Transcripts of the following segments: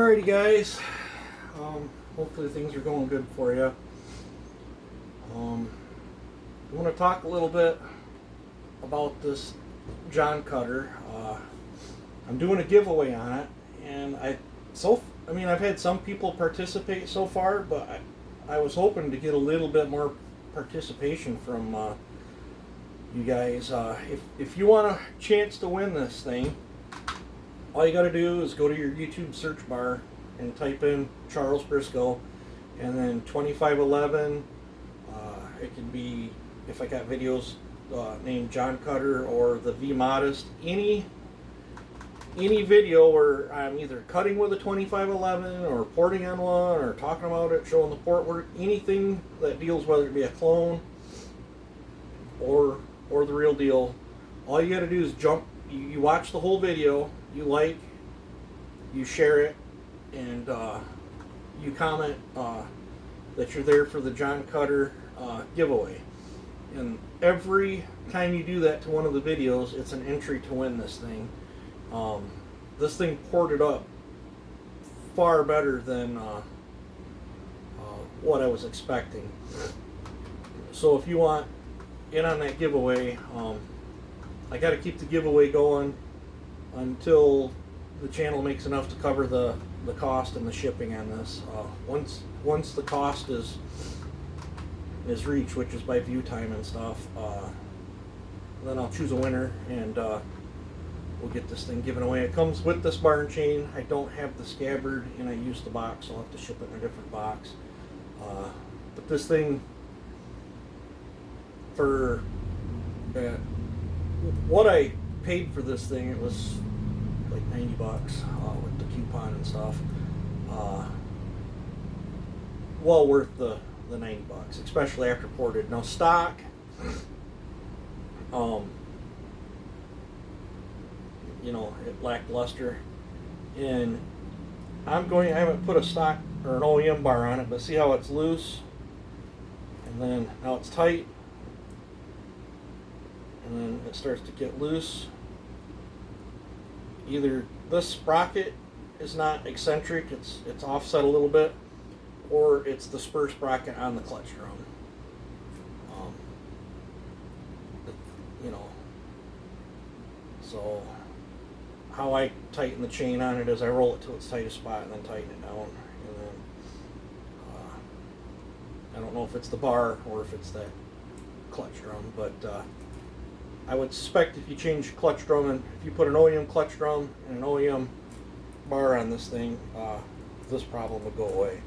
Alrighty guys, hopefully things are going good for you. I want to talk a little bit about this John Cutter. I'm doing a giveaway on it, and I've had some people participate so far, but I was hoping to get a little bit more participation from you guys. If you want a chance to win this thing, all you got to do is go to your YouTube search bar and type in Charles Briscoe, and then 2511. It can be, if I got videos named John Cutter or the V Modest, any video where I'm either cutting with a 2511 or porting on one or talking about it, showing the port work, anything that deals, whether it be a clone or the real deal, all you got to do is jump. You watch the whole video, you like, you share it, and you comment that you're there for the John Cutter giveaway. And every time you do that to one of the videos, it's an entry to win this thing. This thing ported up far better than what I was expecting. So if you want in on that giveaway, I got to keep the giveaway going until the channel makes enough to cover the cost and the shipping on this. Once the cost is reached, which is by view time and stuff, then I'll choose a winner, and we'll get this thing given away. It comes with this bar and chain. I don't have the scabbard, and I used the box, so I'll have to ship it in a different box. But this thing, for what I paid for this thing, it was like $90 with the coupon and stuff. Well worth the $90, especially after ported. Now stock, it lacked luster, and I haven't put a stock or an OEM bar on it, but see how it's loose, and then now it's tight, and then it starts to get loose. Either this sprocket is not eccentric, it's offset a little bit, or it's the spur sprocket on the clutch drum. So how I tighten the chain on it is I roll it to its tightest spot and then tighten it down, and then I don't know if it's the bar or if it's that clutch drum, but I would suspect if you change clutch drum, and if you put an OEM clutch drum and an OEM bar on this thing, this problem would go away.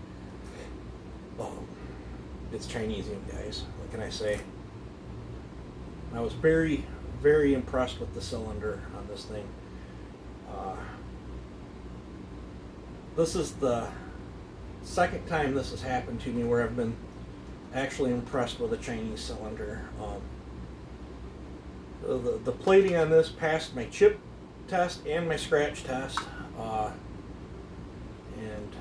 It's Chinesium, guys. What can I say? I was very, very impressed with the cylinder on this thing. This is the second time this has happened to me where I've been actually impressed with a Chinese cylinder. The plating on this passed my chip test and my scratch test, and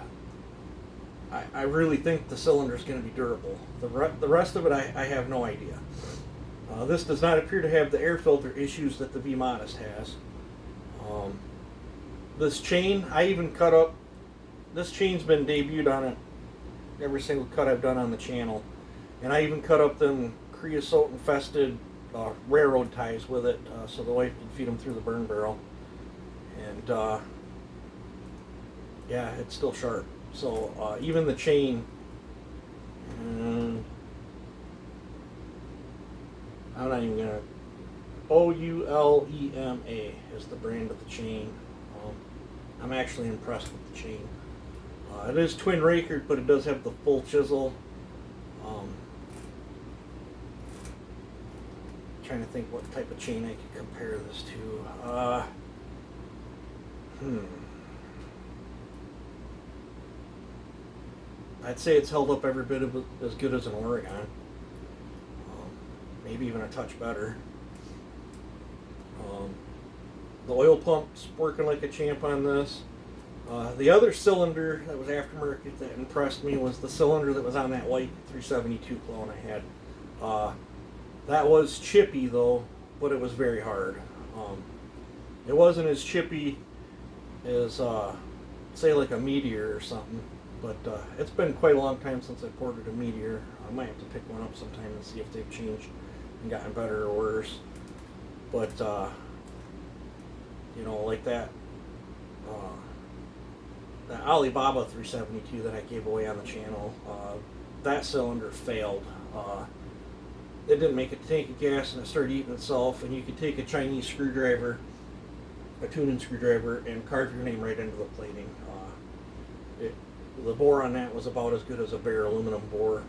I really think the cylinder is going to be durable. The rest of it, I have no idea. This does not appear to have the air filter issues that the V Modest has. This chain, I even cut up. This chain's been debuted on it, every single cut I've done on the channel, and I even cut up them creosote infested railroad ties with it, so the wife could feed them through the burn barrel. And yeah, it's still sharp. So even the chain, I'm not even gonna. OULEMA is the brand of the chain. I'm actually impressed with the chain. It is twin rakered, but it does have the full chisel. Trying to think what type of chain I could compare this to. I'd say it's held up every bit of as good as an Oregon. Maybe even a touch better. The oil pump's working like a champ on this. The other cylinder that was aftermarket that impressed me was the cylinder that was on that white 372 clone I had. That was chippy though, but it was very hard. It wasn't as chippy as say like a Meteor or something. But it's been quite a long time since I ported a Meteor. I might have to pick one up sometime and see if they've changed and gotten better or worse. But you know, like that Alibaba 372 that I gave away on the channel, that cylinder failed. It didn't make a tank of gas, and it started eating itself. And you could take a Chinese screwdriver, a tuning screwdriver, and carve your name right into the plating. The bore on that was about as good as a bare aluminum bore.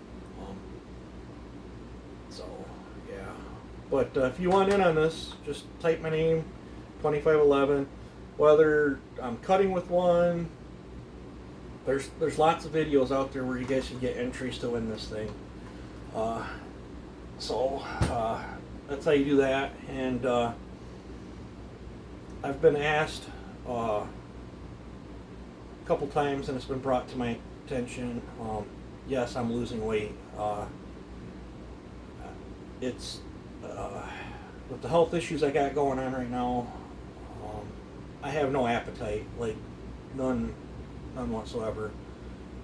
So, yeah. But if you want in on this, just type my name, 2511. Whether I'm cutting with one, there's lots of videos out there where you guys can get entries to win this thing. So that's how you do that. And I've been asked a couple times, and it's been brought to my attention. Yes, I'm losing weight. It's with the health issues I got going on right now. I have no appetite, like none whatsoever.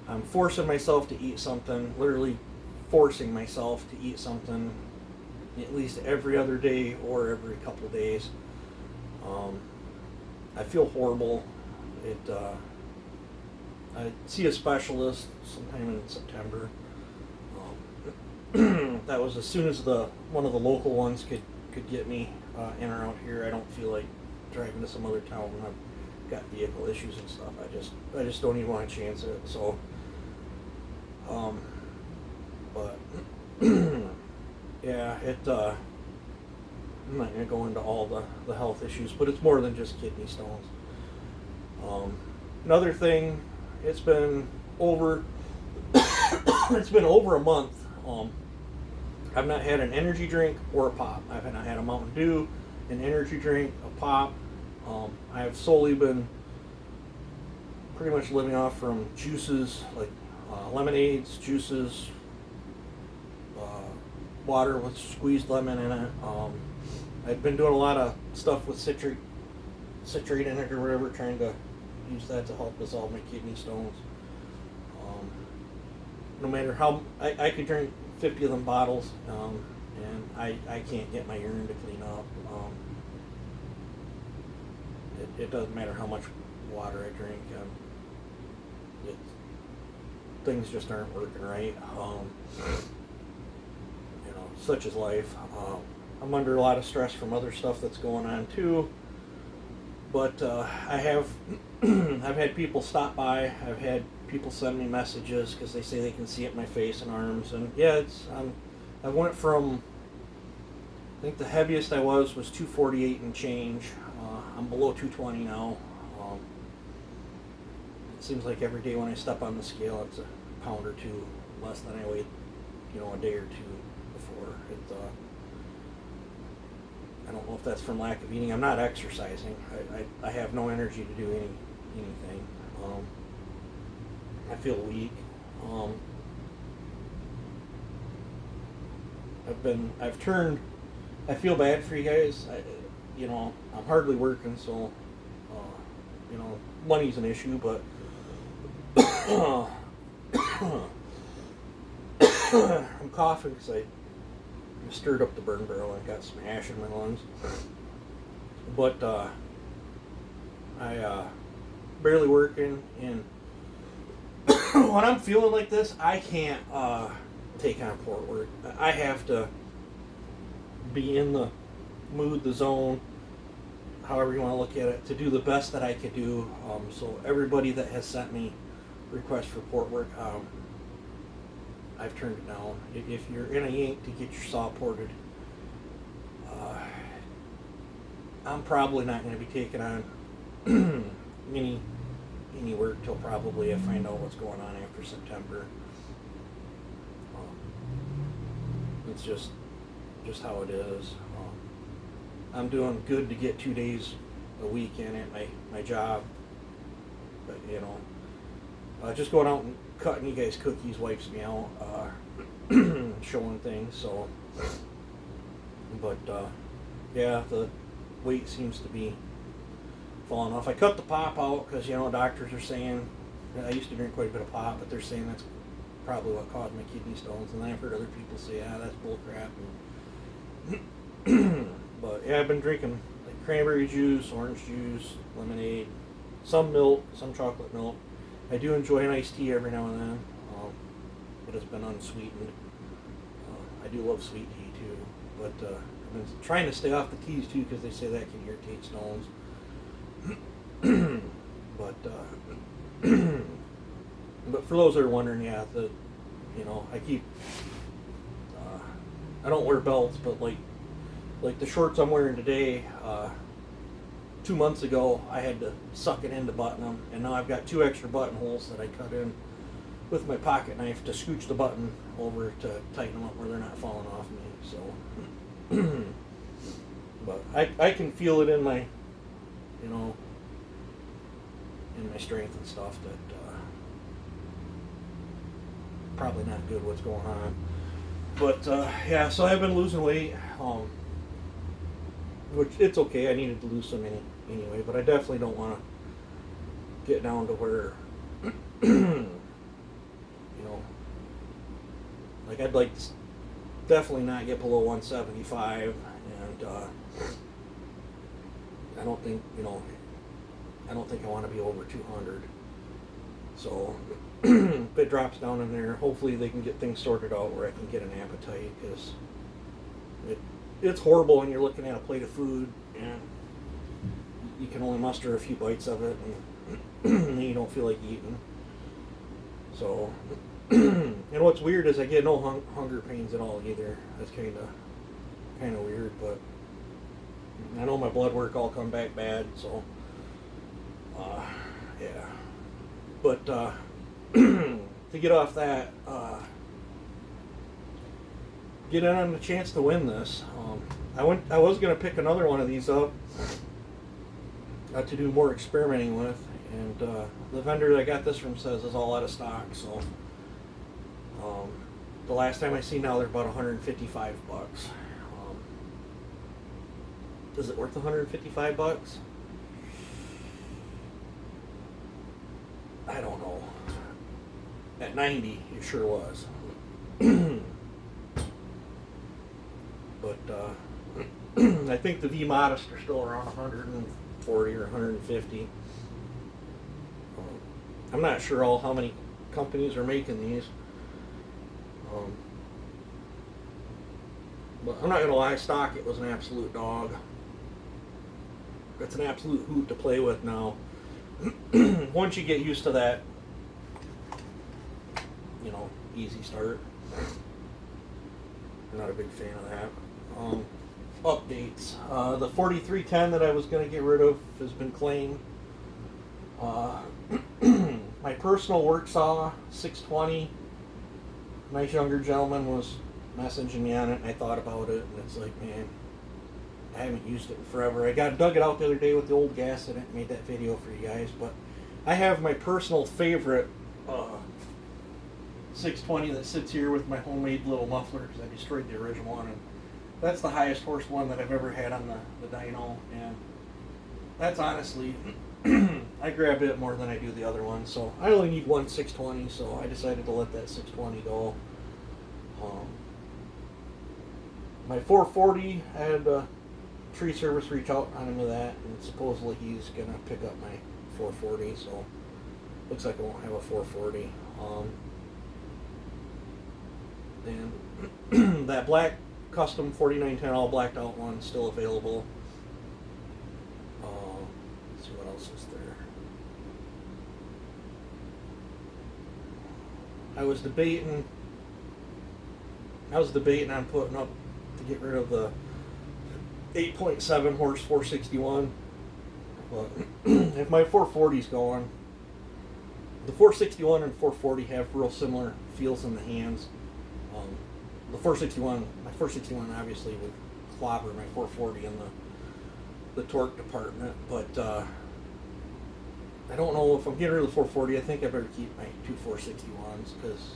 I'm forcing myself to eat something, literally forcing myself to eat something at least every other day or every couple of days. I feel horrible. I see a specialist sometime in September. That was as soon as one of the local ones could get me in or out here. I don't feel like driving to some other town when I've got vehicle issues and stuff. I just don't even want to chance it. So, but yeah, I'm not gonna go into all the health issues, but it's more than just kidney stones. Another thing, it's been over a month. I've not had an energy drink or a pop. I've not had a Mountain Dew, an energy drink, a pop. I have solely been pretty much living off from juices, like lemonades, juices, water with squeezed lemon in it. I've been doing a lot of stuff with citrate in it or whatever, trying to use that to help dissolve my kidney stones. No matter how, I could drink 50 of them bottles, and I can't get my urine to clean up. It doesn't matter how much water I drink. Things just aren't working right. You know, such is life. I'm under a lot of stress from other stuff that's going on too. But I've had people stop by. I've had people send me messages because they say they can see it in my face and arms. And yeah, I went from, I think the heaviest I was 248 and change. I'm below 220 now. It seems like every day when I step on the scale, it's a pound or two less than I weighed, a day or two before. I don't know if that's from lack of eating. I'm not exercising. I have no energy to do anything. I feel weak. I feel bad for you guys. I'm hardly working, so, money's an issue, but I'm coughing because I stirred up the burn barrel and got some ash in my lungs. But I barely working, and when I'm feeling like this, I can't take on port work. I have to be in the mood, the zone, however you want to look at it, to do the best that I could do. So everybody that has sent me requests for port work, I've turned it down. If you're in a yank to get your saw ported, I'm probably not going to be taking on any work till probably I find out what's going on after September. It's just how it is. I'm doing good to get 2 days a week in at my job, but just going out and cutting you guys cookies wipes me out, showing things. So, but yeah, the weight seems to be falling off. I cut the pop out because, you know, doctors are saying, I used to drink quite a bit of pop, but they're saying that's probably what caused my kidney stones. And then I've heard other people say, that's bull crap. But yeah, I've been drinking like cranberry juice, orange juice, lemonade, some milk, some chocolate milk. I do enjoy an iced tea every now and then, but it's been unsweetened. I do love sweet tea too, but I've been trying to stay off the teas too because they say that can irritate stones. But but for those that are wondering, yeah, you know, I don't wear belts, but like the shorts I'm wearing today, 2 months ago I had to suck it in to button them, and now I've got 2 extra buttonholes that I cut in with my pocket knife to scooch the button over to tighten them up where they're not falling off me. So, but I can feel it in my, you know, in my strength and stuff that probably not good what's going on. But yeah, so I've been losing weight, which it's okay. I needed to lose some anyway, but I definitely don't want to get down to where, you know, like I'd like to definitely not get below 175, and I don't think, you know, I don't think I want to be over 200. So if it drops down in there, hopefully they can get things sorted out where I can get an appetite, because it's horrible when you're looking at a plate of food and you can only muster a few bites of it, and you don't feel like eating. So, and what's weird is I get no hunger pains at all either. That's kind of weird, but I know my blood work all come back bad, so yeah. But to get off that, get in on the chance to win this. I was gonna pick another one of these up to do more experimenting with, and the vendor that I got this from says is all out of stock. So the last time I seen now they're about 155 bucks. Is it worth 155 bucks? I don't know. At 90, it sure was. But I think the V Modest are still around 140 or 150. I'm not sure how many companies are making these. But I'm not going to lie, stock it was an absolute dog. It's an absolute hoot to play with now. Once you get used to that, you know, easy start. I'm not a big fan of that. Updates. The 4310 that I was going to get rid of has been claimed. My personal work saw 620. Nice younger gentleman was messaging me on it, and I thought about it, and it's like, man, I haven't used it in forever. I dug it out the other day with the old gas in it and made that video for you guys, but I have my personal favorite 620 that sits here with my homemade little muffler, because I destroyed the original one, and that's the highest horse one that I've ever had on the dyno, and that's honestly, I grab it more than I do the other one, so I only need one 620, so I decided to let that 620 go. My 440, I had tree service reach out on him with that, and supposedly he's gonna pick up my 440, so looks like I won't have a 440. And that black custom 4910 all blacked out one still available. Let's see what else is there. I was debating on putting up to get rid of the 8.7 horse 461, but if my 440's going, the 461 and 440 have real similar feels in the hands. My 461 obviously would clobber my 440 in the torque department, but I don't know if I'm getting rid of the 440. I think I better keep my two 461s, because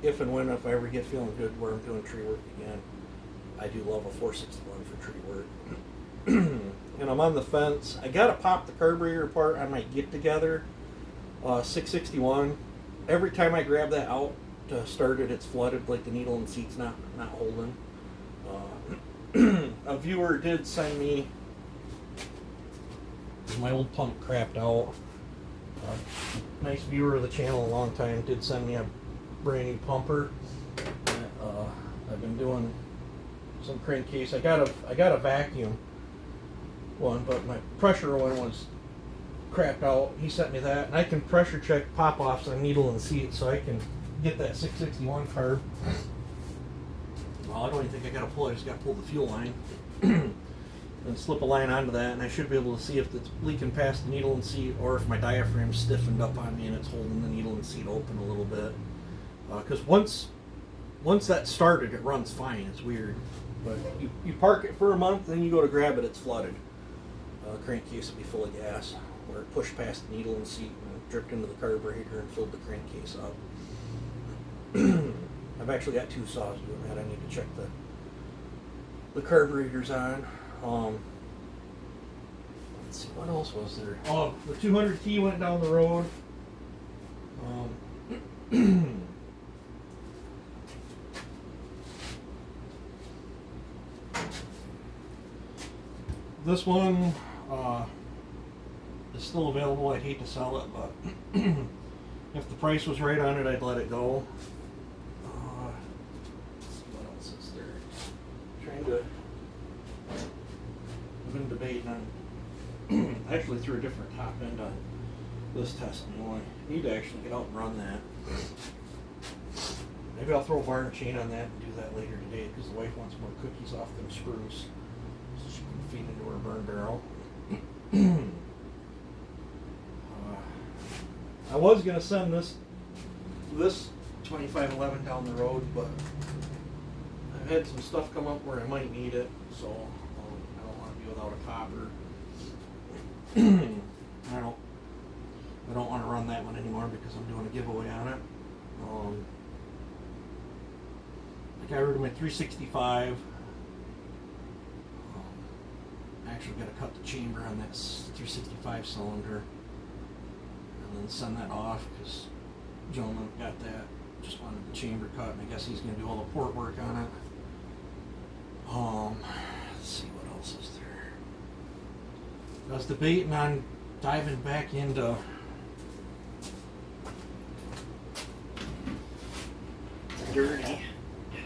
if I ever get feeling good where I'm doing tree work again, I do love a 461 for tree work. and I'm on the fence. I gotta pop the carburetor apart on my get together 661. Every time I grab that out to start it, it's flooded, like the needle and seat's not holding. A viewer did send me, my old pump crapped out. Nice viewer of the channel a long time did send me a brand new pumper. I've been doing some crankcase. I got a vacuum one, but my pressure one was crapped out. He sent me that, and I can pressure check pop-offs on needle and seat, so I can get that 661 carb. Well, I don't even think I got to pull. I just got to pull the fuel line and slip a line onto that, and I should be able to see if it's leaking past the needle and seat, or if my diaphragm's stiffened up on me and it's holding the needle and seat open a little bit. Because once that started, it runs fine. It's weird, but you park it for a month, then you go to grab it, it's flooded. Crankcase will be full of gas, where it pushed past the needle and seat and dripped into the carburetor and filled the crankcase up. I've actually got 2 saws doing that. I need to check the carburetors on. Let's see, what else was there? Oh, the 200T went down the road. This one is still available. I'd hate to sell it, but if the price was right on it, I'd let it go. Let's see what else is there. I've been debating on. I actually threw a different top end on this test. I need to actually get out and run that. Maybe I'll throw a bar and chain on that and do that later today, because the wife wants more cookies off them spruce, so she can feed into her burn barrel. I was gonna send this 2511 down the road, but I've had some stuff come up where I might need it, so I don't want to be without a copper. I don't want to run that one anymore because I'm doing a giveaway on it. I got rid of my 365. I actually got to cut the chamber on that 365 cylinder and then send that off, because gentleman got that, just wanted the chamber cut, and I guess he's going to do all the port work on it. Let's see, what else is there? I was debating on diving back into dirty.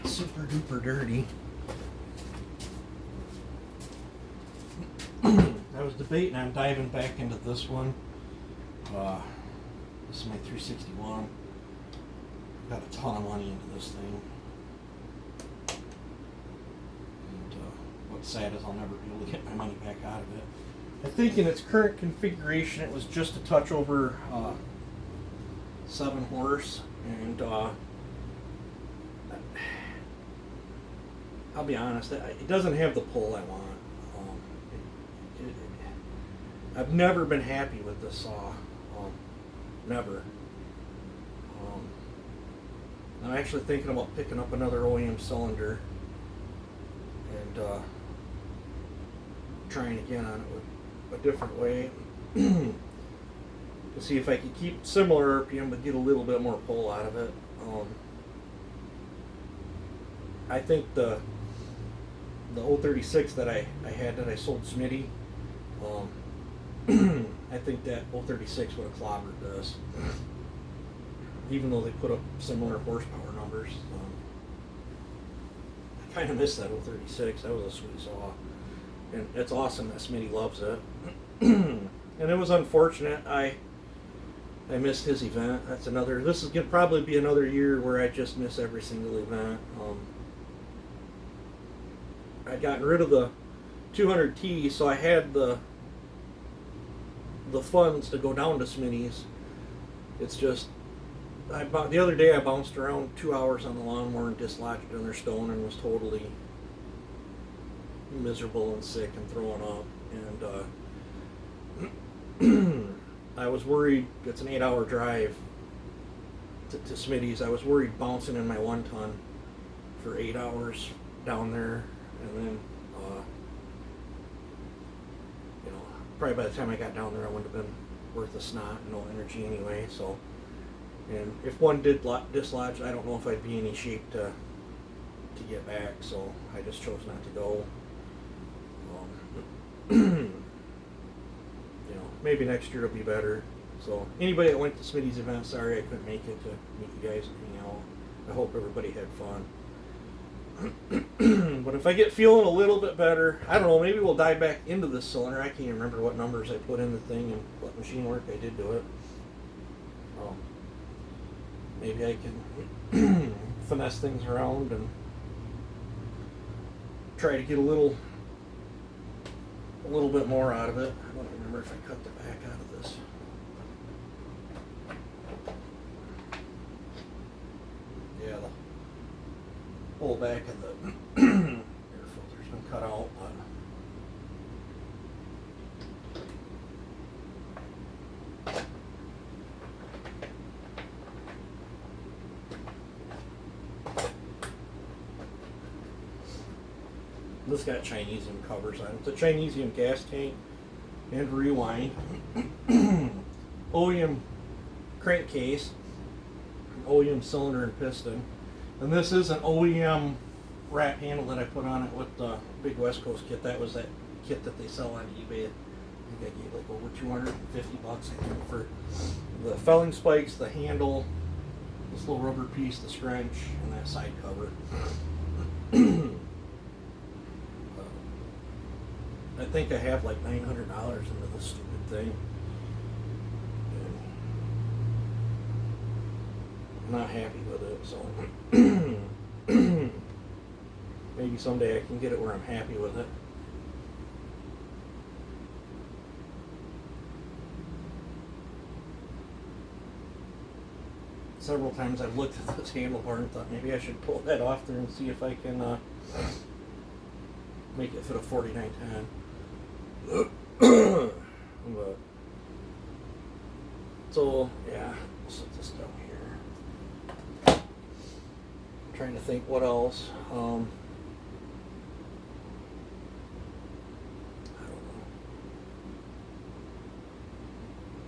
It's super duper dirty. I was debating on diving back into this one. This is my 361. Got a ton of money into this thing. And what's sad is I'll never be able to get my money back out of it. I think in its current configuration it was just a touch over 7 horse, and I'll be honest, it doesn't have the pull I want. I've never been happy with this saw. Never. I'm actually thinking about picking up another OEM cylinder and trying again on it with a different way to see if I can keep similar RPM but get a little bit more pull out of it. I think the 036 that I had that I sold Smitty, I think that 036 would have clobbered this, even though they put up similar horsepower numbers. I kind of miss that 036. That was a sweet saw, and it's awesome that Smitty loves it. And it was unfortunate I missed his event. That's another. This is gonna probably be another year where I just miss every single event. I'd gotten rid of the 200T, so I had the funds to go down to Smitty's. It's just, the other day I bounced around 2 hours on the lawnmower and dislodged another stone and was totally miserable and sick and throwing up. And I was worried, it's an 8-hour drive to Smitty's. I was worried bouncing in my 1-ton for 8 hours down there, and then probably by the time I got down there, I wouldn't have been worth a snot and no energy anyway. So, and if one did dislodge, I don't know if I'd be in any shape to get back. So I just chose not to go. Maybe next year it'll be better. So anybody that went to Smitty's event, sorry I couldn't make it to meet you guys and hang out. I hope everybody had fun. But if I get feeling a little bit better, I don't know, maybe we'll dive back into this cylinder. I can't even remember what numbers I put in the thing and what machine work I did to it. Maybe I can finesse things around and try to get a little bit more out of it. I don't remember if I cut the back out of this. Yeah, the whole back of the air filter's been cut out, but this got Chinesium covers on it. It's a Chinesium gas tank and rewind. OEM crankcase, OEM cylinder and piston. And this is an OEM wrap handle that I put on it with the big West Coast kit. That was that kit that they sell on eBay. I think I gave like over $250 I think for the felling spikes, the handle, this little rubber piece, the scrunch, and that side cover. I think I have like $900 into this stupid thing. I'm not happy with it, so maybe someday I can get it where I'm happy with it. Several times I've looked at this handlebar and thought maybe I should pull that off there and see if I can make it fit a 4910. But, so yeah, I'll set this down here. I'm trying to think what else. I don't know.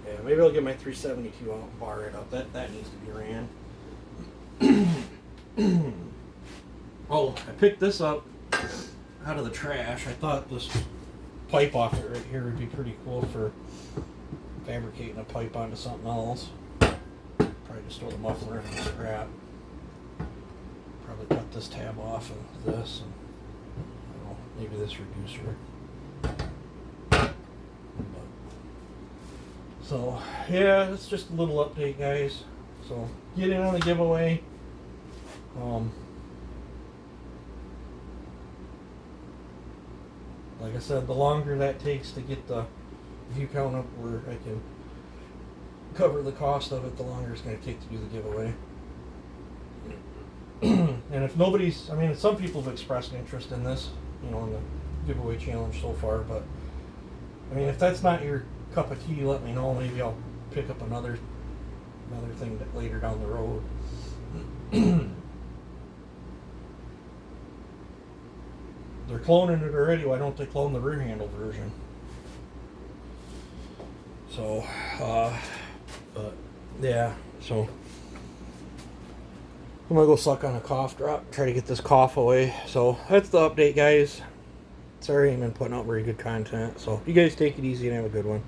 Yeah, maybe I'll get my 372 out and bar it up. That needs to be ran. Oh, I picked this up out of the trash. I thought this pipe off it right here would be pretty cool for fabricating a pipe onto something else. Probably just throw the muffler in the scrap. Probably cut this tab off of this and I don't know, maybe this reducer. So yeah, it's just a little update, guys. So get in on the giveaway. Like I said, the longer that takes to get the view count up where I can cover the cost of it, the longer it's going to take to do the giveaway. And if nobody's, I mean, some people have expressed interest in this, in the giveaway challenge so far, but I mean, if that's not your cup of tea, let me know. Maybe I'll pick up another thing later down the road. They're cloning it already. Why don't they clone the rear handle version? So, but yeah, so I'm gonna go suck on a cough drop, try to get this cough away. So that's the update, guys. Sorry I haven't been putting out very good content. So you guys take it easy and have a good one.